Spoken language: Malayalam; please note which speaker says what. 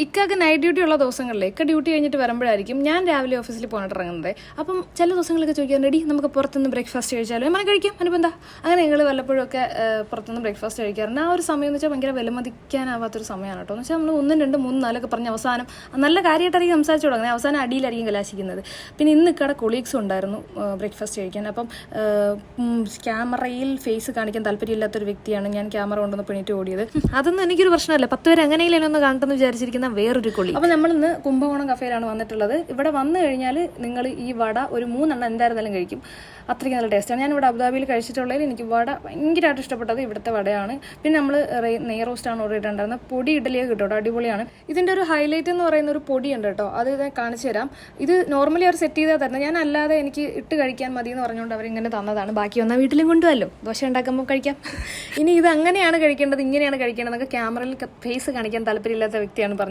Speaker 1: ഇക്കൊക്കെ നൈറ്റ് ഡ്യൂട്ടി ഉള്ള ദിവസങ്ങളിലെ ഇക്ക ഡ്യൂട്ടി കഴിഞ്ഞിട്ട് വരുമ്പോഴായിരിക്കും ഞാൻ രാവിലെ ഓഫീസിൽ പോയിട്ട് ഇറങ്ങുന്നത്. അപ്പം ചില ദിവസങ്ങളൊക്കെ ചോദിക്കാൻ റെഡി നമുക്ക് പുറത്തുനിന്ന് ബ്രേക്ക്ഫാസ്റ്റ് കഴിച്ചാലോ ഞാൻ കഴിക്കാം അനുപ്പം എന്താ അങ്ങനെ ഞങ്ങൾ വല്ലപ്പോഴും ഒക്കെ പുറത്തുനിന്ന് ബ്രേക്ക്ഫാസ്റ്റ് കഴിക്കാറുണ്ട്. ആ ഒരു സമയം എന്ന് വെച്ചാൽ ഭയങ്കര വിലമതിക്കാനാവാത്തൊരു സമയമാണ് കേട്ടോ. എന്ന് വെച്ചാൽ നമ്മൾ 1, 2, 3, 4 പറഞ്ഞ് അവസാനം നല്ല കാര്യമായിട്ടായിരിക്കും സംസാരിച്ചു തുടങ്ങുന്നത്, അവസാനം അടിയിലായിരിക്കും കലാശിക്കുന്നത്. പിന്നെ ഇന്ന് ഇക്കടെ കൊളീഗ്സും ഉണ്ടായിരുന്നു ബ്രേക്ക്ഫാസ്റ്റ് കഴിക്കാൻ. അപ്പം ക്യാമറയിൽ ഫേസ് കാണിക്കാൻ താല്പര്യമില്ലാത്തൊരു വ്യക്തിയാണ് ഞാൻ ക്യാമറ കൊണ്ടുവന്ന് പിണിറ്റ് ഓടിയത്. അതൊന്നും എനിക്കൊരു പ്രശ്നമല്ല, 10 പേര് അങ്ങനെയെങ്കിലും ഒന്ന് കാണട്ടെന്ന് വിചാരിച്ചിരിക്കുന്ന വേറൊരു കൊളി. അപ്പോൾ നമ്മളിന്ന് കുംഭകോണം കഫേയിലാണ് വന്നിട്ടുള്ളത്. ഇവിടെ വന്നു കഴിഞ്ഞാൽ നിങ്ങൾ ഈ വട ഒരു 3 എണ്ണം എന്തായിരുന്നാലും കഴിക്കും, അത്രയ്ക്ക് നല്ല ടേസ്റ്റാണ്. ഞാൻ ഇവിടെ അബുദാബിയിൽ കഴിച്ചിട്ടുള്ളതിൽ എനിക്ക് വട ഭയങ്കരമായിട്ട് ഇഷ്ടപ്പെട്ടത് ഇവിടുത്തെ വടയാണ്. പിന്നെ നമ്മൾ നെയ് റോസ്റ്റാണ് ഓർഡർ ചെയ്തിട്ടുണ്ടായിരുന്നത്. പൊടി ഇഡലിയൊക്കെ കിട്ടും കേട്ടോ, അടിപൊളിയാണ്. ഇതിൻ്റെ ഒരു ഹൈലൈറ്റ് എന്ന് പറയുന്ന ഒരു പൊടിയുണ്ട് കേട്ടോ, അത് ഞാൻ കാണിച്ചു തരാം. ഇത് നോർമലി അവർ സെറ്റ് ചെയ്താൽ തരുന്നത്, ഞാൻ അല്ലാതെ എനിക്ക് ഇട്ട് കഴിക്കാൻ മതി എന്ന് പറഞ്ഞുകൊണ്ട് അവരിങ്ങനെ തന്നതാണ്. ബാക്കി വന്നാൽ വീട്ടിലും കൊണ്ടുവല്ലോ, ദോശ ഉണ്ടാക്കുമ്പോൾ കഴിക്കാം. ഇനി ഇത് അങ്ങനെയാണ് കഴിക്കേണ്ടത്, ഇങ്ങനെയാണ് കഴിക്കേണ്ടത് എന്നൊക്കെ ക്യാമറയിൽ ഫേസ് കാണിക്കാൻ താല്പര്യമില്ലാത്ത വ്യക്തിയാണ് പറഞ്ഞത്.